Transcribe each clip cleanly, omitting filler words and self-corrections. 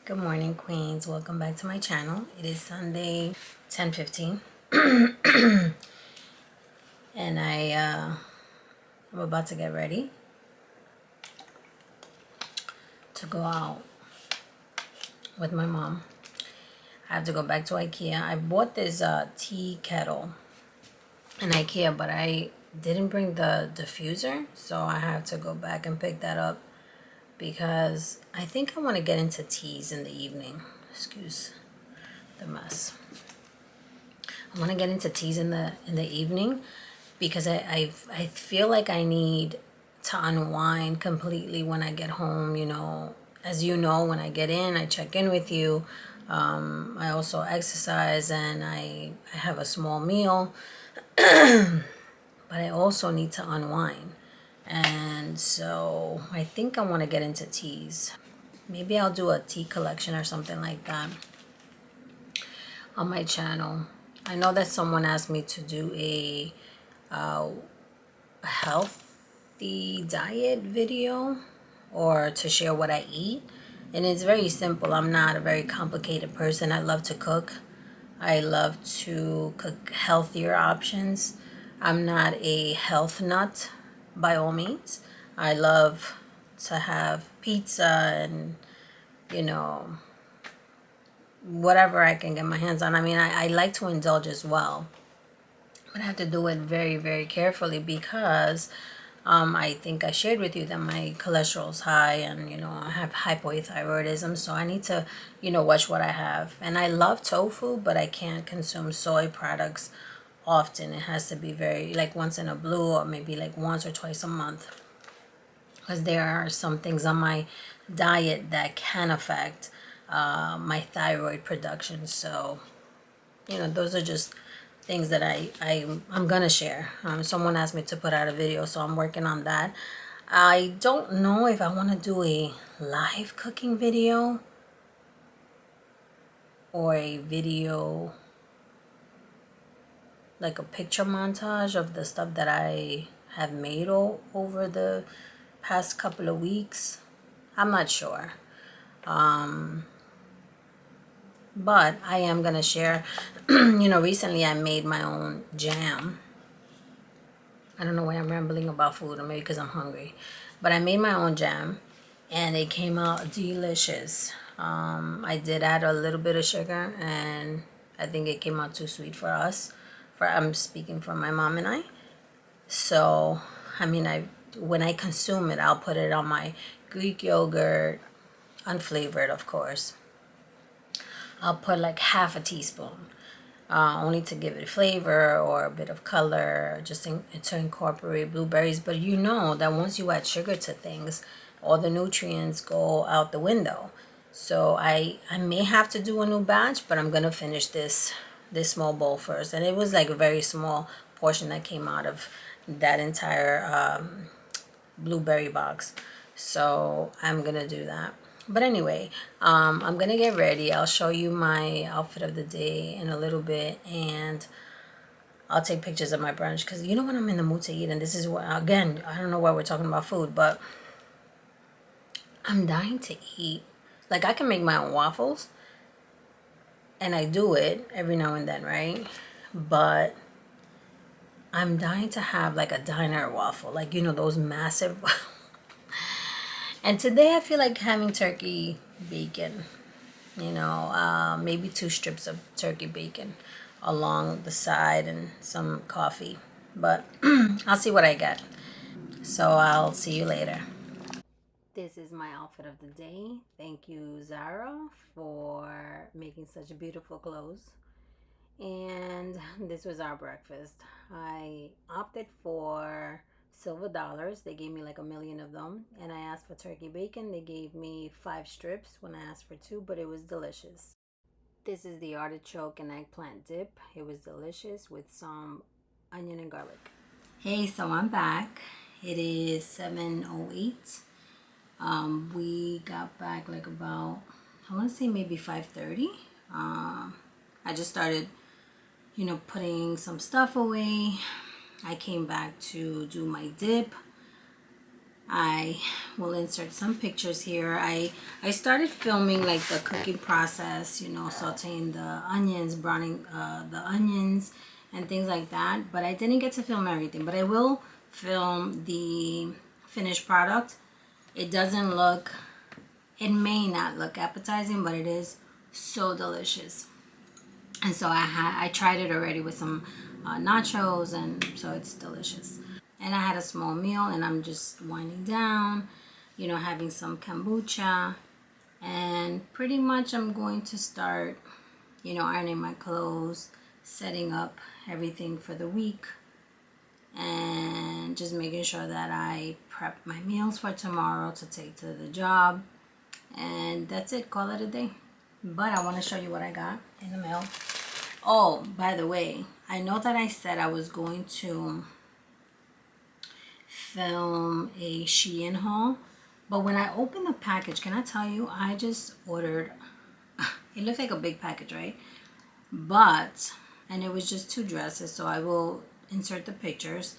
Good morning, Queens. Welcome back to my channel. It is Sunday, 10:15, and I'm about to get ready to go out with my mom. I have to go back to IKEA. I bought this tea kettle in IKEA, but I didn't bring the diffuser, so I have to go back and pick that up because I think I want to get into teas in the evening. Excuse the mess. I want to get into teas in the evening because I feel like I need to unwind completely when I get home. As you know, when I get in, I check in with you. I also exercise and I have a small meal, but I also need to unwind. And so I think I want to get into teas. Maybe I'll do a tea collection or something like that on my channel. I know that someone asked me to do a healthy diet video or to share what I eat. And it's very simple. I'm not a very complicated person. I love to cook. I love to cook healthier options. I'm not a health nut by all means. I love to have pizza and, you know, whatever I can get my hands on. I mean, I like to indulge as well. But I have to do it very, very carefully because I think I shared with you that my cholesterol is high and, I have hypothyroidism. So I need to, watch what I have. And I love tofu, but I can't consume soy products often. It has to be very, like once in a blue or maybe like once or twice a month. Because there are some things on my diet that can affect my thyroid production. So, those are just things that I'm gonna share. Someone asked me to put out a video, so I'm working on that. I don't know if I want to do a live cooking video or a video like a picture montage of the stuff that I have made over the past couple of weeks. I'm not sure. But I am gonna share. Recently I made my own jam. I don't know why I'm rambling about food, or maybe because I'm hungry. But I made my own jam, and it came out delicious. I did add a little bit of sugar, and I think it came out too sweet for us. I'm speaking for my mom and I. So, I mean, when I consume it, I'll put it on my Greek yogurt, unflavored, of course. I'll put like half a teaspoon. Only to give it flavor or a bit of color, just to incorporate blueberries. But you know that once you add sugar to things, all the nutrients go out the window. So I may have to do a new batch, but I'm gonna finish this small bowl first. And it was like a very small portion that came out of that entire blueberry box. So I'm gonna do that. But anyway, I'm gonna get ready. I'll show you my outfit of the day in a little bit, and I'll take pictures of my brunch because you know when I'm in the mood to eat, and this is what, again, I don't know why we're talking about food, but I'm dying to eat. Like I can make my own waffles, and I do it every now and then, right? But I'm dying to have like a diner waffle, like those massive. And today I feel like having turkey bacon, maybe 2 strips of turkey bacon along the side and some coffee. But I'll see what I get. So I'll see you later. This is my outfit of the day. Thank you, Zara, for making such beautiful clothes. And this was our breakfast. I opted for silver dollars. They gave me like a million of them. And I asked for turkey bacon. They gave me 5 strips when I asked for 2, but it was delicious. This is the artichoke and eggplant dip. It was delicious with some onion and garlic. Hey, so I'm back. It is 7:08. We got back like about, I want to say maybe 5:30. I just started putting some stuff away. I came back to do my dip. I will insert some pictures here. I started filming like the cooking process, you know, sauteing the onions, browning the onions and things like that. But I didn't get to film everything. But I will film the finished product. It doesn't look, it may not look appetizing, but it is so delicious. And so I tried it already with some nachos, and so it's delicious. And I had a small meal, and I'm just winding down, you know, having some kombucha, and pretty much I'm going to start, you know, ironing my clothes, setting up everything for the week, and just making sure that I prep my meals for tomorrow to take to the job. And that's it, call it a day. But I want to show you what I got in the mail. Oh, by the way, I know that I said I was going to film a Shein haul, but when I opened the package, can I tell you, I just ordered, it looked like a big package, right? But, and it was just 2 dresses, so I will insert the pictures.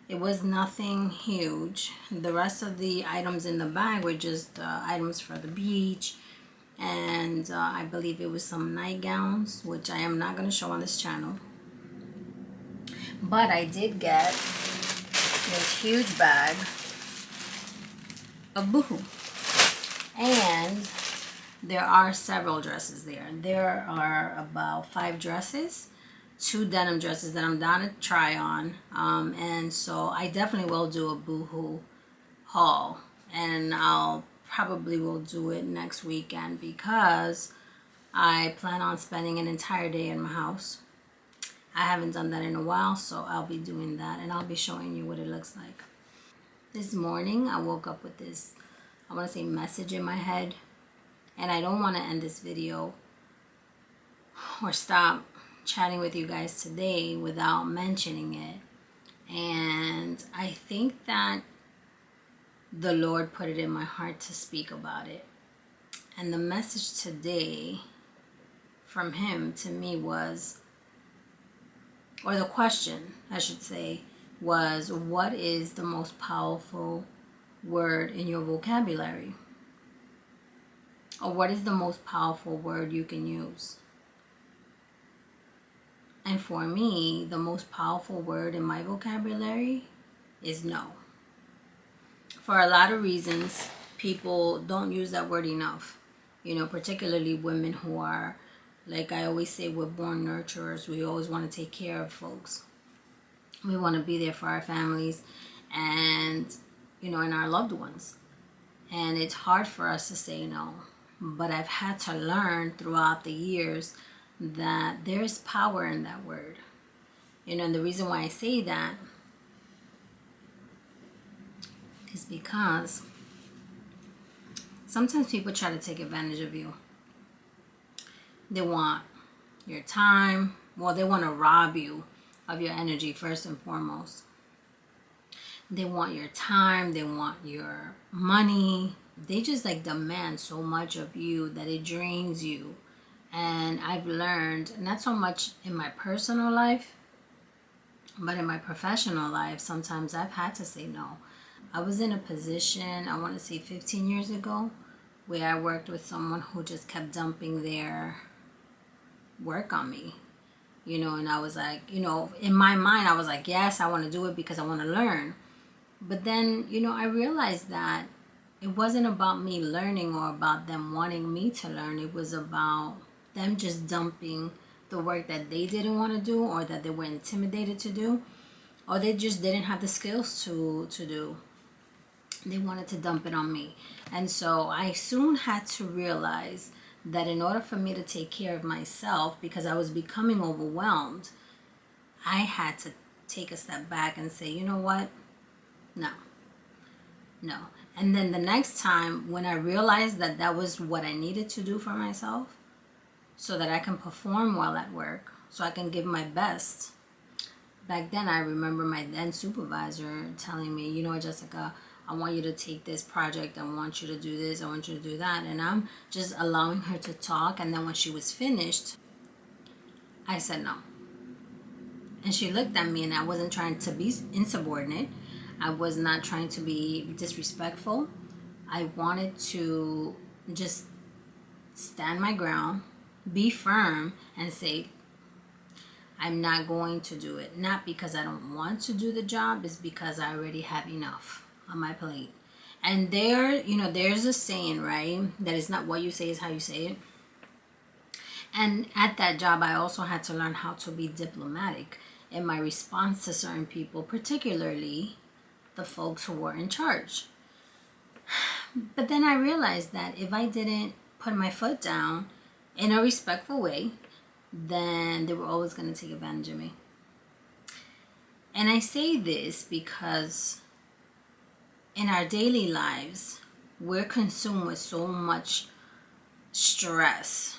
It was nothing huge. The rest of the items in the bag were just items for the beach, and I believe it was some nightgowns, which I am not going to show on this channel. But I did get this huge bag of boohoo, and there are several dresses there. There are about 5 dresses, 2 denim dresses that I'm down to try on, and so I definitely will do a boohoo haul, and I'll probably will do it next weekend because I plan on spending an entire day in my house. I haven't done that in a while, so I'll be doing that, and I'll be showing you what it looks like. This morning I woke up with this, I want to say, message in my head, and I don't want to end this video or stop chatting with you guys today without mentioning it. And I think that the Lord put it in my heart to speak about it. And the message today from him to me was, or the question I should say, was, what is the most powerful word in your vocabulary? Or what is the most powerful word you can use? And for me, the most powerful word in my vocabulary is no. For a lot of reasons, people don't use that word enough. You know, particularly women who are, like I always say, we're born nurturers. We always want to take care of folks. We want to be there for our families and, you know, and our loved ones. And it's hard for us to say no. But I've had to learn throughout the years that there is power in that word. You know, and the reason why I say that is because sometimes people try to take advantage of you. They want your time. Well, they want to rob you of your energy first and foremost. They want your time. They want your money. They just like demand so much of you that it drains you. And I've learned, not so much in my personal life, but in my professional life, sometimes I've had to say no. I was in a position, I want to say 15 years ago, where I worked with someone who just kept dumping their work on me. You know, and I was like, you know, in my mind, I was like, yes, I want to do it because I want to learn. But then, you know, I realized that it wasn't about me learning or about them wanting me to learn. It was about them just dumping the work that they didn't want to do, or that they were intimidated to do, or they just didn't have the skills to do. They wanted to dump it on me. And so I soon had to realize that in order for me to take care of myself, because I was becoming overwhelmed, I had to take a step back and say, you know what? No. And then the next time when I realized that that was what I needed to do for myself so that I can perform well at work, so I can give my best. Back then I remember my then supervisor telling me, you know, Jessica, I want you to take this project. I want you to do this. I want you to do that. And I'm just allowing her to talk. And then when she was finished, I said no. And she looked at me, and I wasn't trying to be insubordinate. I was not trying to be disrespectful. I wanted to just stand my ground, be firm, and say, I'm not going to do it. Not because I don't want to do the job, it's because I already have enough on my plate. And there's a saying, right? That is not what you say, is how you say it. And at that job, I also had to learn how to be diplomatic in my response to certain people, particularly the folks who were in charge. But then I realized that if I didn't put my foot down in a respectful way, then they were always going to take advantage of me. And I say this because in our daily lives, we're consumed with so much stress,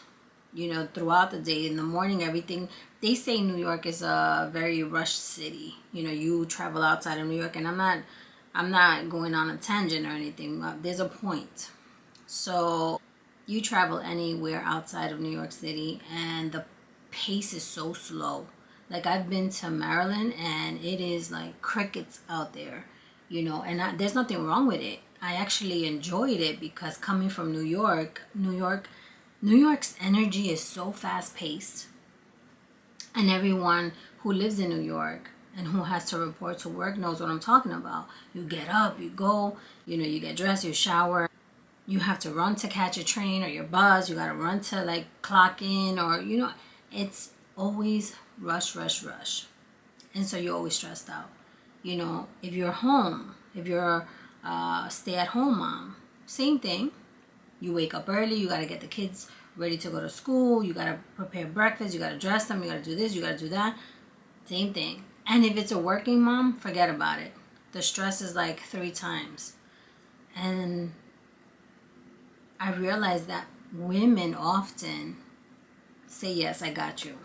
throughout the day. In the morning, everything, they say New York is a very rushed city. You travel outside of New York, and I'm not going on a tangent or anything. There's a point. So you travel anywhere outside of New York City, and the pace is so slow. Like, I've been to Maryland, and it is like crickets out there, and there's nothing wrong with it. I actually enjoyed it because coming from New York's energy is so fast paced, and everyone who lives in New York and who has to report to work knows what I'm talking about. You get up, you go, you get dressed, you shower, you have to run to catch a train or your bus, you got to run to like clock in, or it's always rush, rush, rush. And so you're always stressed out. If you're home, if you're a stay-at-home mom, same thing. You wake up early, you got to get the kids ready to go to school, you got to prepare breakfast, you got to dress them, you got to do this, you got to do that. Same thing. And if it's a working mom, forget about it. The stress is like 3 times. And I realized that women often say, yes, I got you.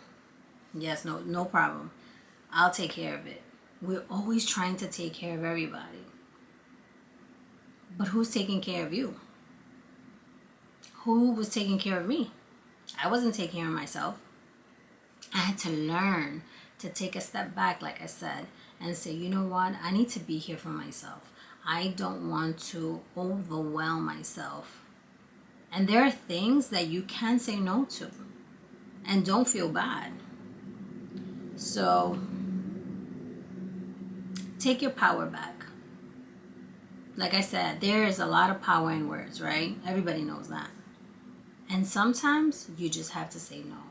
Yes, no problem. I'll take care of it. We're always trying to take care of everybody. But who's taking care of you? Who was taking care of me? I wasn't taking care of myself. I had to learn to take a step back, like I said, and say, you know what? I need to be here for myself. I don't want to overwhelm myself. And there are things that you can say no to, and don't feel bad. So take your power back. Like I said, there is a lot of power in words, right? Everybody knows that. And sometimes you just have to say no.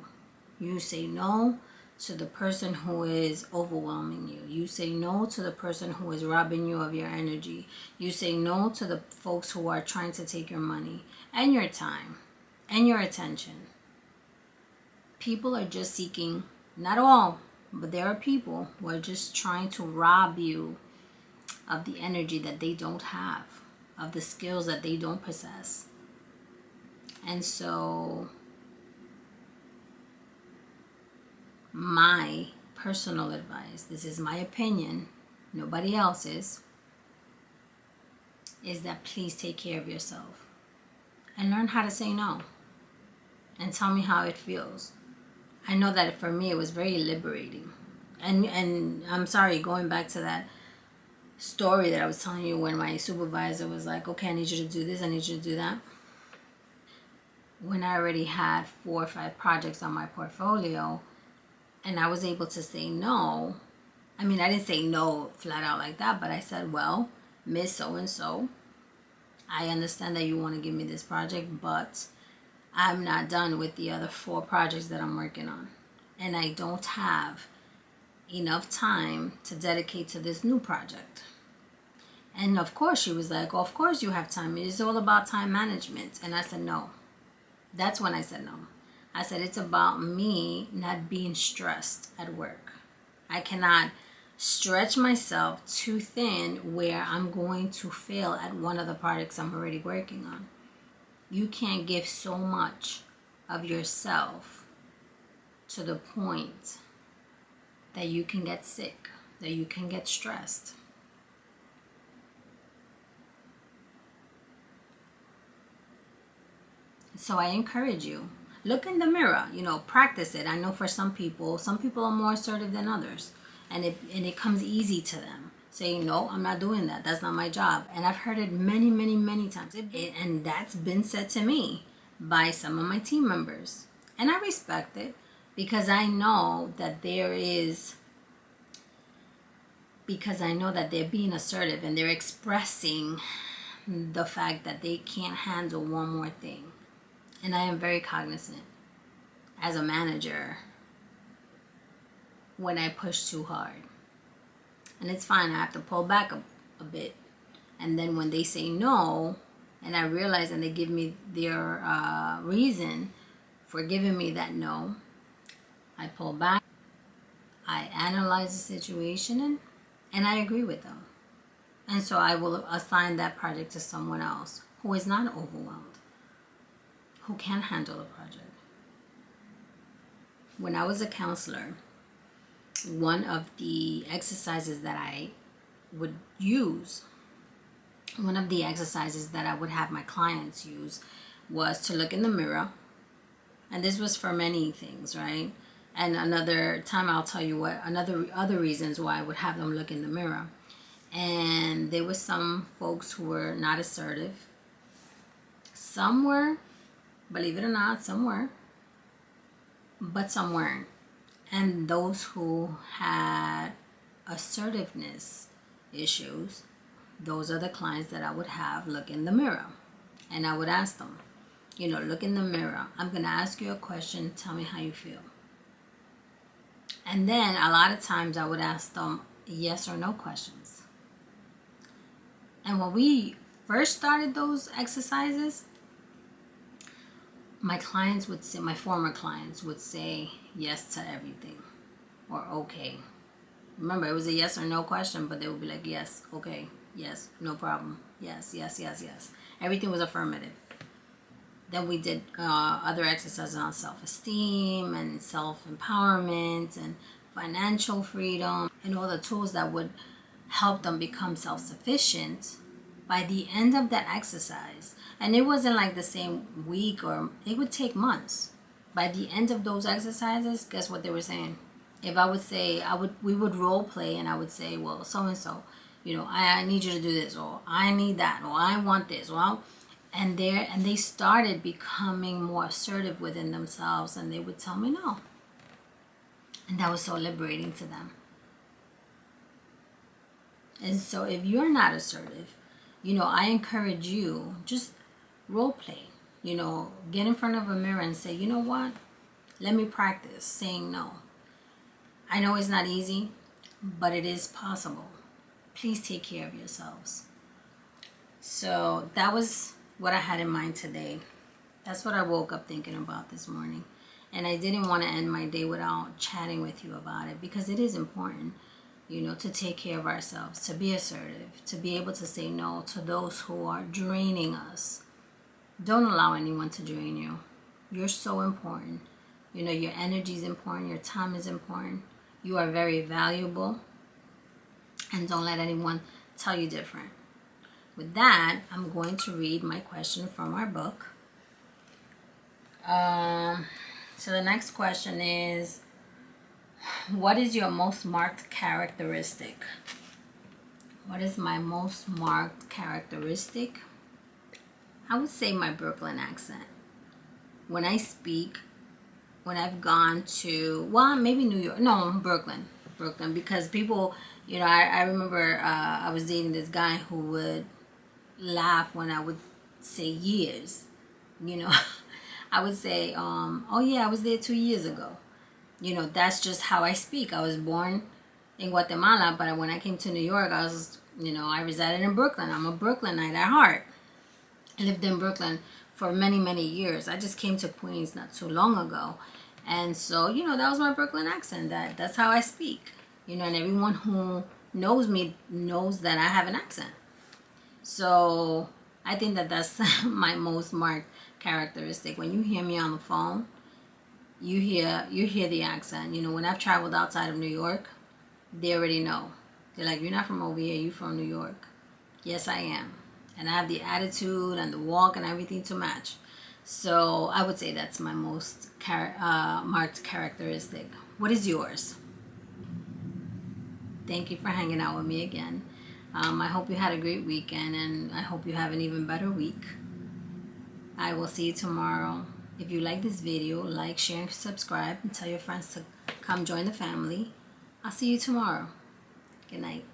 You say no to the person who is overwhelming you. You say no to the person who is robbing you of your energy. You say no to the folks who are trying to take your money and your time and your attention. People are just seeking, not all, but there are people who are just trying to rob you of the energy that they don't have, of the skills that they don't possess. And so my personal advice, this is my opinion, nobody else's, is that please take care of yourself and learn how to say no, and tell me how it feels. I know that for me it was very liberating. And I'm sorry, going back to that story that I was telling you, when my supervisor was like, okay, I need you to do this, I need you to do that. When I already had 4 or 5 projects on my portfolio, and I was able to say no. I mean, I didn't say no flat out like that, but I said, well, Miss So-and-so, I understand that you want to give me this project, but I'm not done with the other 4 projects that I'm working on. And I don't have enough time to dedicate to this new project. And of course, she was like, oh, of course you have time. It is all about time management. And I said, no. That's when I said no. I said, it's about me not being stressed at work. I cannot stretch myself too thin where I'm going to fail at one of the projects I'm already working on. You can't give so much of yourself to the point that you can get sick, that you can get stressed. So I encourage you, look in the mirror, practice it. I know for some people are more assertive than others, and it comes easy to them. saying, no, I'm not doing that. That's not my job. And I've heard it many, many, many times. And that's been said to me by some of my team members. And I respect it because I know that they're being assertive and they're expressing the fact that they can't handle one more thing. And I am very cognizant as a manager when I push too hard. And it's fine, I have to pull back a bit. And then when they say no, and I realize and they give me their reason for giving me that no, I pull back, I analyze the situation, and I agree with them. And so I will assign that project to someone else who is not overwhelmed, who can handle the project. When I was a counselor, one of the exercises that I would use, one of the exercises that I would have my clients use was to look in the mirror. And this was for many things, right? And another time I'll tell you what other reasons why I would have them look in the mirror. And there were some folks who were not assertive. Some were, believe it or not, some were, but some weren't. And those who had assertiveness issues, those are the clients that I would have look in the mirror. And I would ask them, look in the mirror. I'm going to ask you a question. Tell me how you feel. And then a lot of times I would ask them yes or no questions. And when we first started those exercises, my former clients would say yes to everything or okay. Remember, it was a yes or no question, but they would be like, yes, okay, yes, no problem, yes, yes, yes, yes. Everything was affirmative. Then we did other exercises on self-esteem and self-empowerment and financial freedom and all the tools that would help them become self-sufficient by the end of that exercise. And it wasn't like the same week, or it would take months. By the end of those exercises, guess what they were saying? If I would say, we would role play, and I would say, well, so-and-so, I need you to do this, or I need that, or I want this, and they started becoming more assertive within themselves, and they would tell me no. And that was so liberating to them. And so if you're not assertive, I encourage you, just role play. Get in front of a mirror and say, you know what? Let me practice saying no. I know it's not easy, but it is possible. Please take care of yourselves. So that was what I had in mind today. That's what I woke up thinking about this morning. And I didn't want to end my day without chatting with you about it, because it is important, to take care of ourselves, to be assertive, to be able to say no to those who are draining us. Don't allow anyone to drain you. You're so important. Your energy is important. Your time is important. You are very valuable. And don't let anyone tell you different. With that, I'm going to read my question from our book. So the next question is, what is your most marked characteristic? What is my most marked characteristic? I would say my Brooklyn accent. When I speak, when I've gone to, maybe New York, no, Brooklyn, because people, I remember I was dating this guy who would laugh when I would say years, I would say, oh yeah, I was there 2 years ago. That's just how I speak. I was born in Guatemala, but when I came to New York, I resided in Brooklyn. I'm a Brooklynite at heart. I lived in Brooklyn for many, many years. I just came to Queens not too long ago. And so, that was my Brooklyn accent. That's how I speak. And everyone who knows me knows that I have an accent. So I think that's my most marked characteristic. When you hear me on the phone, you hear the accent. When I've traveled outside of New York, they already know. They're like, you're not from over here, you're from New York. Yes, I am. And I have the attitude and the walk and everything to match. So I would say that's my most marked characteristic. What is yours? Thank you for hanging out with me again. I hope you had a great weekend, and I hope you have an even better week. I will see you tomorrow. If you like this video, like, share, and subscribe, and tell your friends to come join the family. I'll see you tomorrow. Good night.